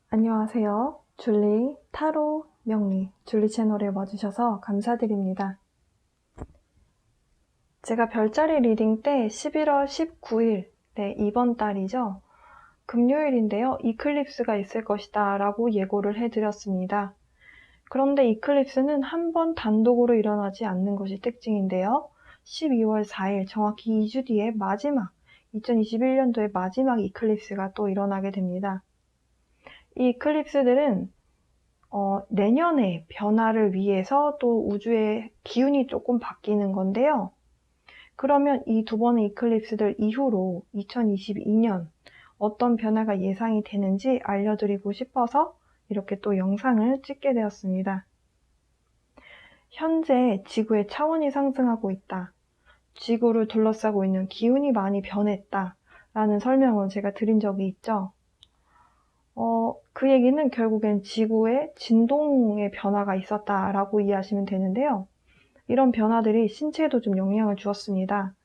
안녕하세요. 줄리 타로 명리 줄리 채널에 와주셔서 감사드립니다. 제가 별자리 리딩 때 11월 19일, 네, 이번 달이죠. 금요일인데요. 이클립스가 있을 것이다 라고 예고를 해드렸습니다. 그런데 이클립스는 한 번 단독으로 일어나지 않는 것이 특징인데요. 12월 4일, 정확히 2주 뒤에 마지막, 2021년도의 마지막 이클립스가 또 일어나게 됩니다. 이 이클립스들은 내년의 변화를 위해서 또 우주의 기운이 조금 바뀌는 건데요. 그러면 이 두 번의 이클립스들 이후로 2022년 어떤 변화가 예상이 되는지 알려드리고 싶어서 이렇게 또 영상을 찍게 되었습니다. 현재 지구의 차원이 상승하고 있다. 지구를 둘러싸고 있는 기운이 많이 변했다. 라는 설명을 제가 드린 적이 있죠. 그 얘기는 결국엔 지구의 진동의 변화가 있었다라고 이해하시면 되는데요. 이런 변화들이 신체에도 좀 영향을 주었습니다.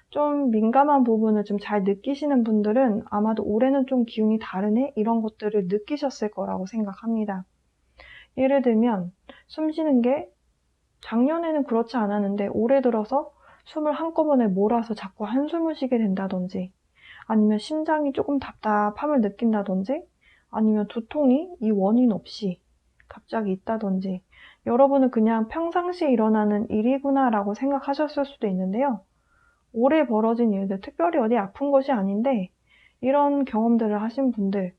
좀 민감한 부분을 좀 잘 느끼시는 분들은 아마도 올해는 좀 기운이 다르네? 이런 것들을 느끼셨을 거라고 생각합니다. 예를 들면 숨 쉬는 게 작년에는 그렇지 않았는데 올해 들어서 숨을 한꺼번에 몰아서 자꾸 한숨을 쉬게 된다든지 아니면 심장이 조금 답답함을 느낀다든지 아니면 두통이 이 원인 없이 갑자기 있다든지 여러분은 그냥 평상시에 일어나는 일이구나 라고 생각하셨을 수도 있는데요. 올해 벌어진 일들, 특별히 어디 아픈 것이 아닌데 이런 경험들을 하신 분들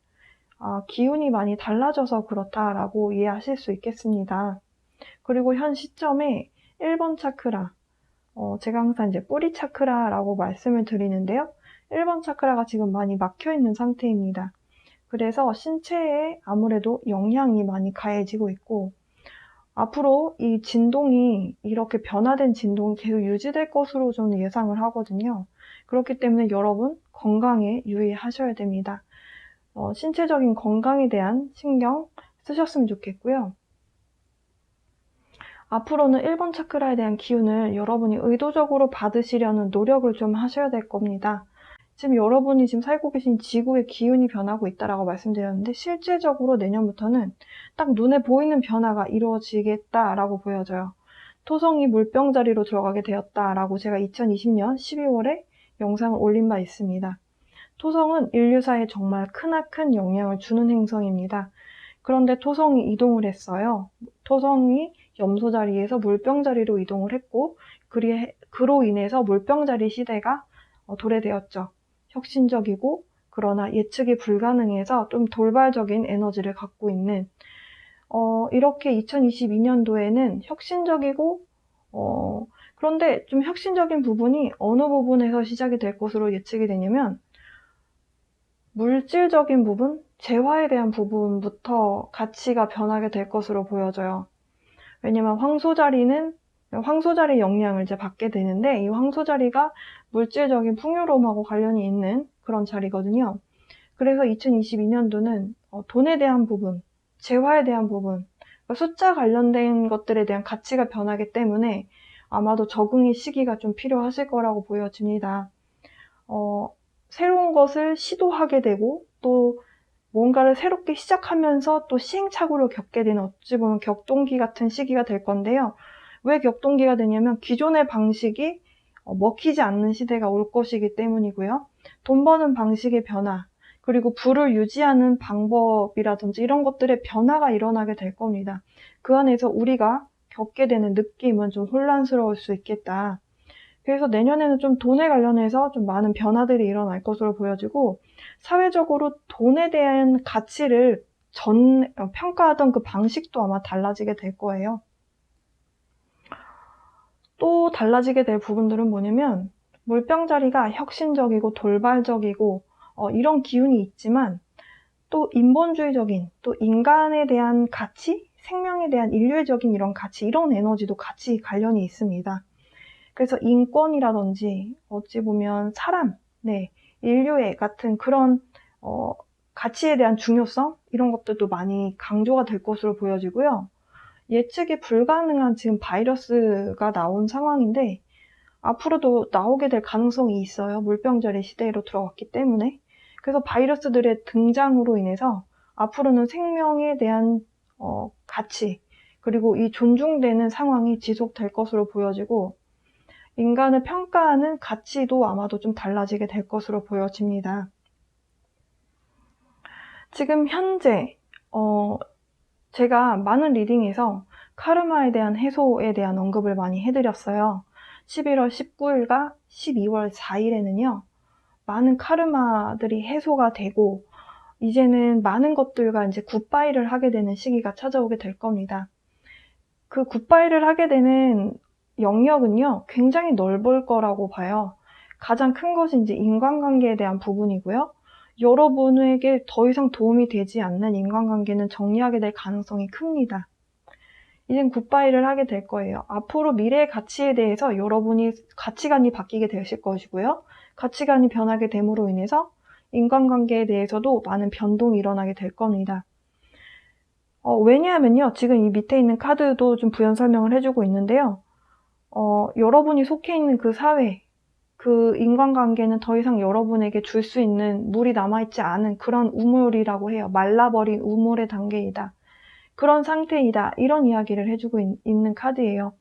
기운이 많이 달라져서 그렇다라고 이해하실 수 있겠습니다. 그리고 현 시점에 1번 차크라, 제가 항상 이제 뿌리 차크라라고 말씀을 드리는데요. 1번 차크라가 지금 많이 막혀 있는 상태입니다. 그래서 신체에 아무래도 영향이 많이 가해지고 있고 앞으로 이 진동이 이렇게 변화된 진동이 계속 유지될 것으로 저는 예상을 하거든요. 그렇기 때문에 여러분 건강에 유의하셔야 됩니다. 신체적인 건강에 대한 신경 쓰셨으면 좋겠고요. 앞으로는 1번 차크라에 대한 기운을 여러분이 의도적으로 받으시려는 노력을 좀 하셔야 될 겁니다. 지금 여러분이 지금 살고 계신 지구의 기운이 변하고 있다라고 말씀드렸는데 실질적으로 내년부터는 딱 눈에 보이는 변화가 이루어지겠다라고 보여져요. 토성이 물병자리로 들어가게 되었다라고 제가 2020년 12월에 영상을 올린 바 있습니다. 토성은 인류사에 정말 크나큰 영향을 주는 행성입니다. 그런데 토성이 이동을 했어요. 토성이 염소 자리에서 물병 자리로 이동을 했고 그로 인해서 물병자리 시대가 도래되었죠. 혁신적이고 그러나 예측이 불가능해서 좀 돌발적인 에너지를 갖고 있는 이렇게 2022년도에는 혁신적이고 그런데 좀 혁신적인 부분이 어느 부분에서 시작이 될 것으로 예측이 되냐면 물질적인 부분, 재화에 대한 부분부터 가치가 변하게 될 것으로 보여져요. 왜냐면 황소자리 영향을 이제 받게 되는데 이 황소자리가 물질적인 풍요로움하고 관련이 있는 그런 자리거든요. 그래서 2022년도는 돈에 대한 부분, 재화에 대한 부분, 숫자 관련된 것들에 대한 가치가 변하기 때문에 아마도 적응의 시기가 좀 필요하실 거라고 보여집니다. 새로운 것을 시도하게 되고 또 뭔가를 새롭게 시작하면서 또 시행착오를 겪게 되는 어찌 보면 격동기 같은 시기가 될 건데요. 왜 격동기가 되냐면 기존의 방식이 먹히지 않는 시대가 올 것이기 때문이고요. 돈 버는 방식의 변화, 그리고 부를 유지하는 방법이라든지 이런 것들의 변화가 일어나게 될 겁니다. 그 안에서 우리가 겪게 되는 느낌은 좀 혼란스러울 수 있겠다. 그래서 내년에는 좀 돈에 관련해서 좀 많은 변화들이 일어날 것으로 보여지고 사회적으로 돈에 대한 가치를 평가하던 그 방식도 아마 달라지게 될 거예요. 또 달라지게 될 부분들은 뭐냐면 물병자리가 혁신적이고 돌발적이고 이런 기운이 있지만 또 인본주의적인 또 인간에 대한 가치, 생명에 대한 인류애적인 이런 가치, 이런 에너지도 같이 관련이 있습니다. 그래서 인권이라든지 어찌 보면 사람, 인류애 같은 그런 가치에 대한 중요성 이런 것들도 많이 강조가 될 것으로 보여지고요. 예측이 불가능한 지금 바이러스가 나온 상황인데 앞으로도 나오게 될 가능성이 있어요. 물병자리 시대로 들어왔기 때문에. 그래서 바이러스들의 등장으로 인해서 앞으로는 생명에 대한 가치, 그리고 이 존중되는 상황이 지속될 것으로 보여지고, 인간을 평가하는 가치도 아마도 좀 달라지게 될 것으로 보여집니다. 지금 현재 제가 많은 리딩에서 카르마에 대한 해소에 대한 언급을 많이 해드렸어요. 11월 19일과 12월 4일에는요, 많은 카르마들이 해소가 되고, 이제는 많은 것들과 이제 굿바이를 하게 되는 시기가 찾아오게 될 겁니다. 그 굿바이를 하게 되는 영역은요, 굉장히 넓을 거라고 봐요. 가장 큰 것이 이제 인간관계에 대한 부분이고요. 여러분에게 더 이상 도움이 되지 않는 인간관계는 정리하게 될 가능성이 큽니다. 이젠 굿바이를 하게 될 거예요. 앞으로 미래의 가치에 대해서 여러분이 가치관이 바뀌게 되실 것이고요. 가치관이 변하게 됨으로 인해서 인간관계에 대해서도 많은 변동이 일어나게 될 겁니다. 왜냐하면요, 지금 이 밑에 있는 카드도 좀 부연 설명을 해주고 있는데요. 여러분이 속해 있는 그 사회, 그 인간관계는 더 이상 여러분에게 줄 수 있는 물이 남아있지 않은 그런 우물이라고 해요. 말라버린 우물의 단계이다. 그런 상태이다. 이런 이야기를 해주고 있는 카드예요.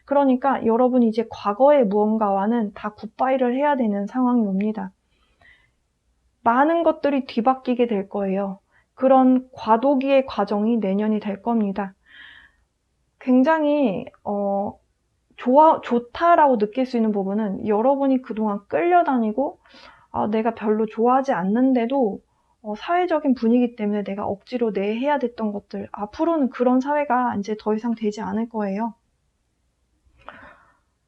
그러니까 여러분이 이제 과거의 무언가와는 다 굿바이를 해야 되는 상황이 옵니다. 많은 것들이 뒤바뀌게 될 거예요. 그런 과도기의 과정이 내년이 될 겁니다. 굉장히 좋다라고 느낄 수 있는 부분은 여러분이 그동안 끌려다니고 내가 별로 좋아하지 않는데도 사회적인 분위기 때문에 내가 억지로 해야 됐던 것들, 앞으로는 그런 사회가 이제 더 이상 되지 않을 거예요.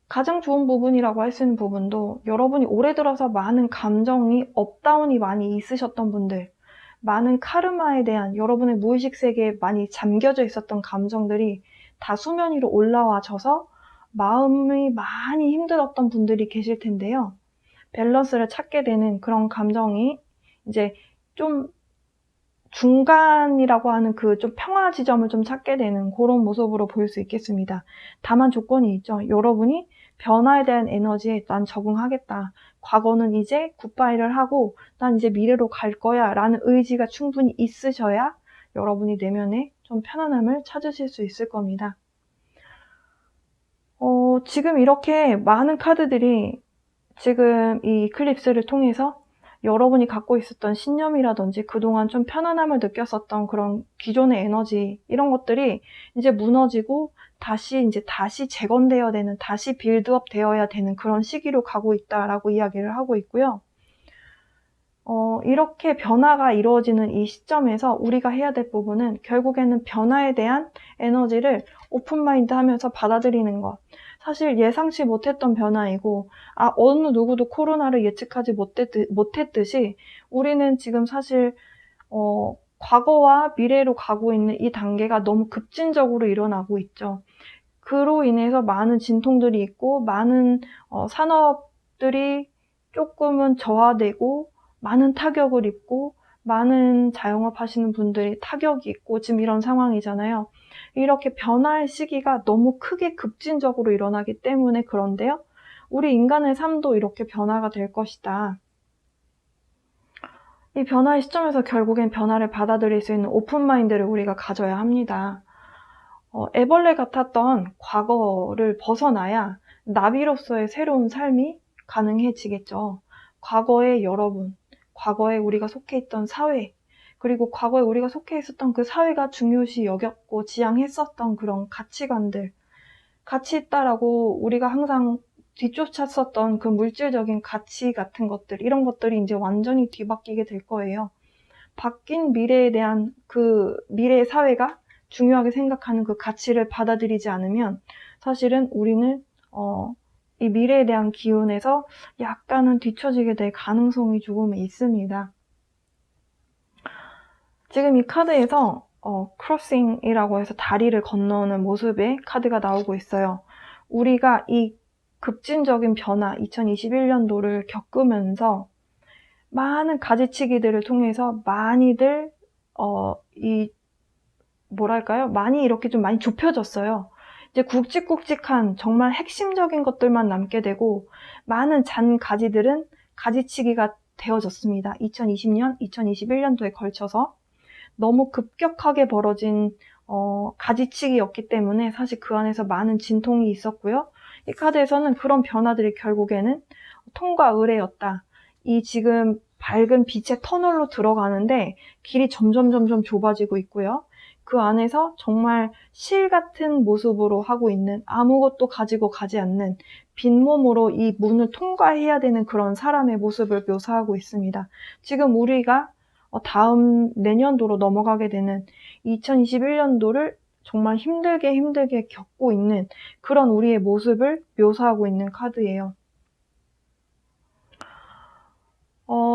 가장 좋은 부분이라고 할 수 있는 부분도 여러분이 올해 들어서 많은 감정이 업다운이 많이 있으셨던 분들, 많은 카르마에 대한 여러분의 무의식 세계에 많이 잠겨져 있었던 감정들이 다 수면 위로 올라와져서 마음이 많이 힘들었던 분들이 계실 텐데요. 밸런스를 찾게 되는 그런 감정이 이제 좀 중간이라고 하는 그 좀 평화 지점을 좀 찾게 되는 그런 모습으로 보일 수 있겠습니다. 다만 조건이 있죠. 여러분이 변화에 대한 에너지에 난 적응하겠다. 과거는 이제 굿바이를 하고 난 이제 미래로 갈 거야 라는 의지가 충분히 있으셔야 여러분이 내면에 좀 편안함을 찾으실 수 있을 겁니다. 지금 이렇게 많은 카드들이 지금 이 이클립스를 통해서 여러분이 갖고 있었던 신념이라든지 그동안 좀 편안함을 느꼈었던 그런 기존의 에너지, 이런 것들이 이제 무너지고 다시 재건되어야 되는, 다시 빌드업 되어야 되는 그런 시기로 가고 있다라고 이야기를 하고 있고요. 이렇게 변화가 이루어지는 이 시점에서 우리가 해야 될 부분은 결국에는 변화에 대한 에너지를 오픈마인드 하면서 받아들이는 것. 사실 예상치 못했던 변화이고, 어느 누구도 코로나를 예측하지 못했듯이 우리는 지금 사실 과거와 미래로 가고 있는 이 단계가 너무 급진적으로 일어나고 있죠. 그로 인해서 많은 진통들이 있고, 많은 산업들이 조금은 저하되고, 많은 타격을 입고, 많은 자영업 하시는 분들이 타격이 있고, 지금 이런 상황이잖아요. 이렇게 변화의 시기가 너무 크게 급진적으로 일어나기 때문에 그런데요. 우리 인간의 삶도 이렇게 변화가 될 것이다. 이 변화의 시점에서 결국엔 변화를 받아들일 수 있는 오픈마인드를 우리가 가져야 합니다. 애벌레 같았던 과거를 벗어나야 나비로서의 새로운 삶이 가능해지겠죠. 과거의 여러분, 과거에 우리가 속해 있던 사회, 그리고 과거에 우리가 속해 있었던 그 사회가 중요시 여겼고 지향했었던 그런 가치관들, 가치 있다라고 우리가 항상 뒤쫓았었던 그 물질적인 가치 같은 것들, 이런 것들이 이제 완전히 뒤바뀌게 될 거예요. 바뀐 미래에 대한 그 미래의 사회가 중요하게 생각하는 그 가치를 받아들이지 않으면 사실은 우리는 이 미래에 대한 기운에서 약간은 뒤처지게 될 가능성이 조금 있습니다. 지금 이 카드에서 크로싱이라고 해서 다리를 건너는 모습의 카드가 나오고 있어요. 우리가 이 급진적인 변화, 2021년도를 겪으면서 많은 가지치기들을 통해서 많이들 많이 이렇게 좀 많이 좁혀졌어요. 이제 굵직굵직한 정말 핵심적인 것들만 남게 되고 많은 잔 가지들은 가지치기가 되어졌습니다. 2020년, 2021년도에 걸쳐서 너무 급격하게 벌어진 가지치기였기 때문에 사실 그 안에서 많은 진통이 있었고요. 이 카드에서는 그런 변화들이 결국에는 통과 의례였다. 이 지금 밝은 빛의 터널로 들어가는데 길이 점점 좁아지고 있고요. 그 안에서 정말 실 같은 모습으로 하고 있는, 아무것도 가지고 가지 않는 빈몸으로 이 문을 통과해야 되는 그런 사람의 모습을 묘사하고 있습니다. 지금 우리가 다음 내년도로 넘어가게 되는 2021년도를 정말 힘들게 겪고 있는 그런 우리의 모습을 묘사하고 있는 카드예요.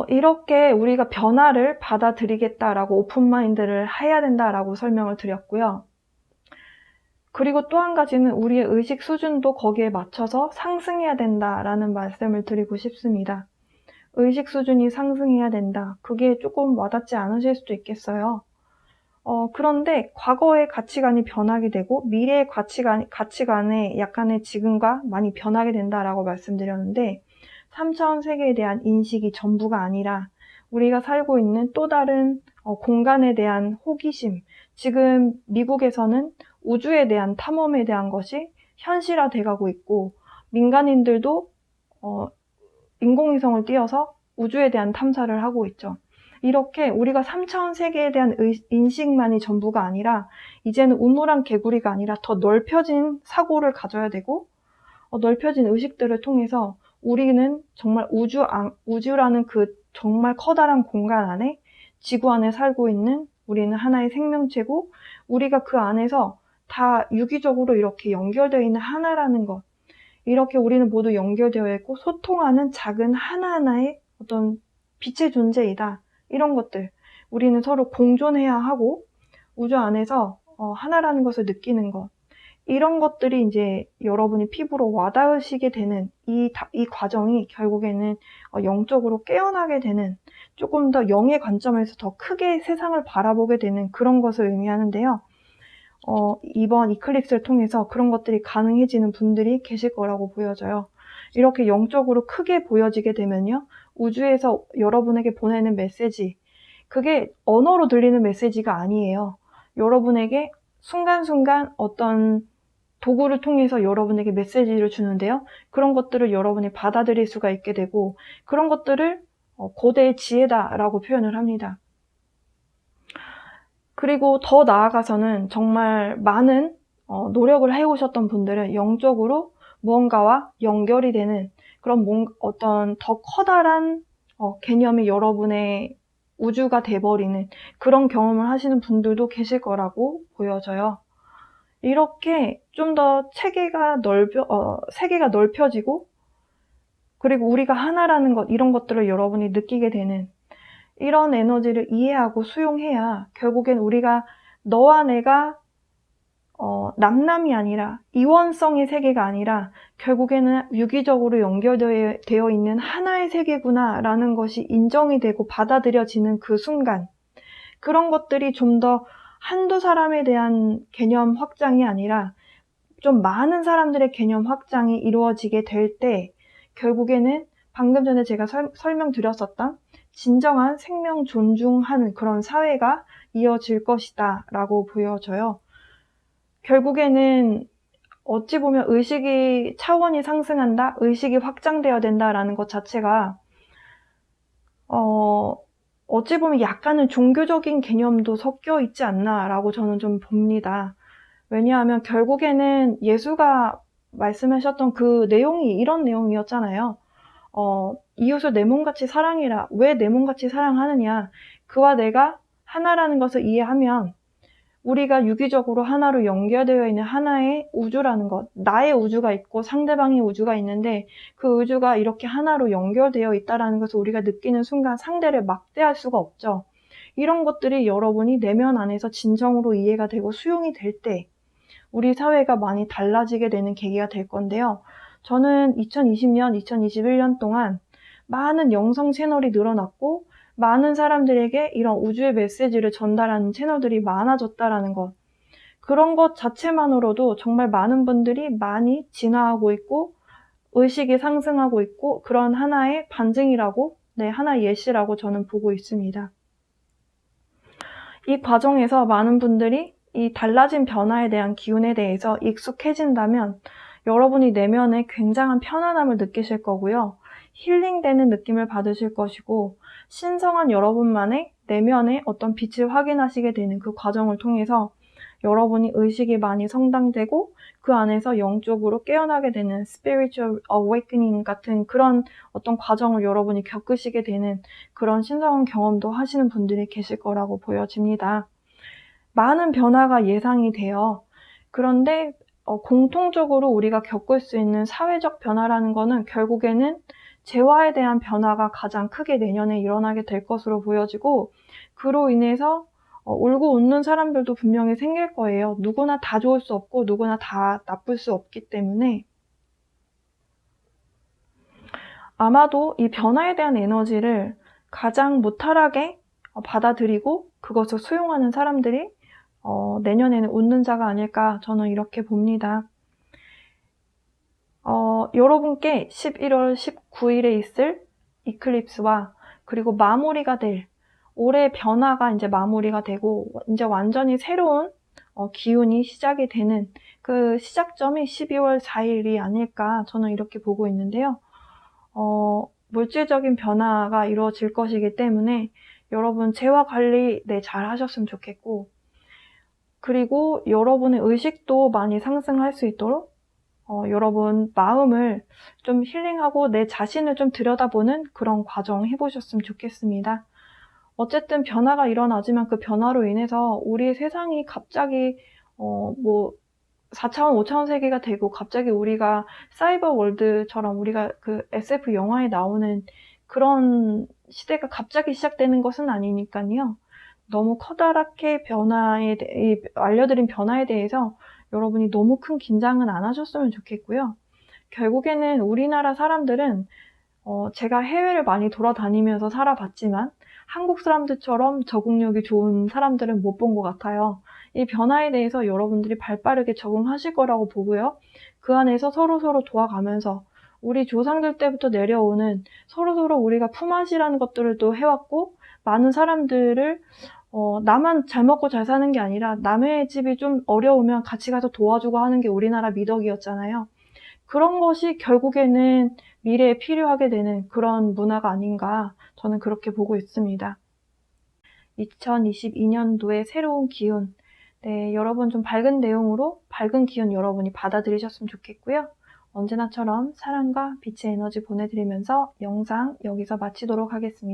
이렇게 우리가 변화를 받아들이겠다라고 오픈마인드를 해야 된다라고 설명을 드렸고요. 그리고 또 한 가지는 우리의 의식 수준도 거기에 맞춰서 상승해야 된다라는 말씀을 드리고 싶습니다. 의식 수준이 상승해야 된다. 그게 조금 와닿지 않으실 수도 있겠어요. 그런데 과거의 가치관이 변하게 되고 미래의 가치관의 약간의 지금과 많이 변하게 된다라고 말씀드렸는데 3차원 세계에 대한 인식이 전부가 아니라 우리가 살고 있는 또 다른 공간에 대한 호기심, 지금 미국에서는 우주에 대한 탐험에 대한 것이 현실화돼 가고 있고 민간인들도 인공위성을 띄워서 우주에 대한 탐사를 하고 있죠. 이렇게 우리가 3차원 세계에 대한 인식만이 전부가 아니라 이제는 우물안 개구리가 아니라 더 넓혀진 사고를 가져야 되고 넓혀진 의식들을 통해서 우리는 정말 우주라는 그 정말 커다란 공간 안에 지구 안에 살고 있는 우리는 하나의 생명체고 우리가 그 안에서 다 유기적으로 이렇게 연결되어 있는 하나라는 것, 이렇게 우리는 모두 연결되어 있고 소통하는 작은 하나하나의 어떤 빛의 존재이다. 이런 것들, 우리는 서로 공존해야 하고 우주 안에서 하나라는 것을 느끼는 것, 이런 것들이 이제 여러분이 피부로 와닿으시게 되는 이 과정이 결국에는 영적으로 깨어나게 되는, 조금 더 영의 관점에서 더 크게 세상을 바라보게 되는 그런 것을 의미하는데요. 이번 이클립스를 통해서 그런 것들이 가능해지는 분들이 계실 거라고 보여져요. 이렇게 영적으로 크게 보여지게 되면요, 우주에서 여러분에게 보내는 메시지, 그게 언어로 들리는 메시지가 아니에요. 여러분에게 순간순간 어떤 도구를 통해서 여러분에게 메시지를 주는데요. 그런 것들을 여러분이 받아들일 수가 있게 되고 그런 것들을 고대의 지혜다라고 표현을 합니다. 그리고 더 나아가서는 정말 많은 노력을 해오셨던 분들은 영적으로 무언가와 연결이 되는 그런 어떤 더 커다란 개념이 여러분의 우주가 돼버리는 그런 경험을 하시는 분들도 계실 거라고 보여져요. 이렇게 좀 더 세계가 넓혀지고 그리고 우리가 하나라는 것, 이런 것들을 여러분이 느끼게 되는 이런 에너지를 이해하고 수용해야 결국엔 우리가 너와 내가 남남이 아니라 이원성의 세계가 아니라 결국에는 유기적으로 연결되어 있는 하나의 세계구나라는 것이 인정이 되고 받아들여지는 그 순간, 그런 것들이 좀 더 한두 사람에 대한 개념 확장이 아니라 좀 많은 사람들의 개념 확장이 이루어지게 될 때 결국에는 방금 전에 제가 설명드렸었던 진정한 생명 존중하는 그런 사회가 이어질 것이다 라고 보여져요. 결국에는 어찌 보면 의식이 차원이 상승한다, 의식이 확장되어야 된다라는 것 자체가 어찌 보면 약간은 종교적인 개념도 섞여 있지 않나 라고 저는 좀 봅니다. 왜냐하면 결국에는 예수가 말씀하셨던 그 내용이 이런 내용이었잖아요. 이웃을 내 몸같이 사랑해라. 왜 내 몸같이 사랑하느냐? 그와 내가 하나라는 것을 이해하면 우리가 유기적으로 하나로 연결되어 있는 하나의 우주라는 것, 나의 우주가 있고 상대방의 우주가 있는데 그 우주가 이렇게 하나로 연결되어 있다는 것을 우리가 느끼는 순간 상대를 막대할 수가 없죠. 이런 것들이 여러분이 내면 안에서 진정으로 이해가 되고 수용이 될 때 우리 사회가 많이 달라지게 되는 계기가 될 건데요. 저는 2020년, 2021년 동안 많은 영상 채널이 늘어났고 많은 사람들에게 이런 우주의 메시지를 전달하는 채널들이 많아졌다라는 것, 그런 것 자체만으로도 정말 많은 분들이 많이 진화하고 있고 의식이 상승하고 있고 그런 하나의 반증이라고, 하나의 예시라고 저는 보고 있습니다. 이 과정에서 많은 분들이 이 달라진 변화에 대한 기운에 대해서 익숙해진다면 여러분이 내면에 굉장한 편안함을 느끼실 거고요. 힐링되는 느낌을 받으실 것이고 신성한 여러분만의 내면의 어떤 빛을 확인하시게 되는 그 과정을 통해서 여러분이 의식이 많이 성장되고 그 안에서 영적으로 깨어나게 되는 spiritual awakening 같은 그런 어떤 과정을 여러분이 겪으시게 되는 그런 신성한 경험도 하시는 분들이 계실 거라고 보여집니다. 많은 변화가 예상이 돼요. 그런데 공통적으로 우리가 겪을 수 있는 사회적 변화라는 거는 결국에는 재화에 대한 변화가 가장 크게 내년에 일어나게 될 것으로 보여지고 그로 인해서 울고 웃는 사람들도 분명히 생길 거예요. 누구나 다 좋을 수 없고 누구나 다 나쁠 수 없기 때문에 아마도 이 변화에 대한 에너지를 가장 무탈하게 받아들이고 그것을 수용하는 사람들이 내년에는 웃는 자가 아닐까 저는 이렇게 봅니다. 여러분께 11월 19일에 있을 이클립스와 그리고 마무리가 될 올해 변화가 이제 마무리가 되고 이제 완전히 새로운 기운이 시작이 되는 그 시작점이 12월 4일이 아닐까 저는 이렇게 보고 있는데요. 물질적인 변화가 이루어질 것이기 때문에 여러분 재화 관리 잘 하셨으면 좋겠고 그리고 여러분의 의식도 많이 상승할 수 있도록 여러분 마음을 좀 힐링하고 내 자신을 좀 들여다보는 그런 과정 해보셨으면 좋겠습니다. 어쨌든 변화가 일어나지만 그 변화로 인해서 우리의 세상이 갑자기 4차원, 5차원 세계가 되고 갑자기 우리가 사이버 월드처럼 우리가 그 SF 영화에 나오는 그런 시대가 갑자기 시작되는 것은 아니니까요. 너무 커다랗게 알려드린 변화에 대해서 여러분이 너무 큰 긴장은 안 하셨으면 좋겠고요. 결국에는 우리나라 사람들은 제가 해외를 많이 돌아다니면서 살아봤지만 한국 사람들처럼 적응력이 좋은 사람들은 못 본 것 같아요. 이 변화에 대해서 여러분들이 발빠르게 적응하실 거라고 보고요. 그 안에서 서로서로 도와가면서 우리 조상들 때부터 내려오는 서로서로 우리가 품앗이라는 것들을 또 해왔고 많은 사람들을 나만 잘 먹고 잘 사는 게 아니라 남의 집이 좀 어려우면 같이 가서 도와주고 하는 게 우리나라 미덕이었잖아요. 그런 것이 결국에는 미래에 필요하게 되는 그런 문화가 아닌가 저는 그렇게 보고 있습니다. 2022년도의 새로운 기운, 여러분 좀 밝은 내용으로 밝은 기운 여러분이 받아들이셨으면 좋겠고요. 언제나처럼 사랑과 빛의 에너지 보내드리면서 영상 여기서 마치도록 하겠습니다.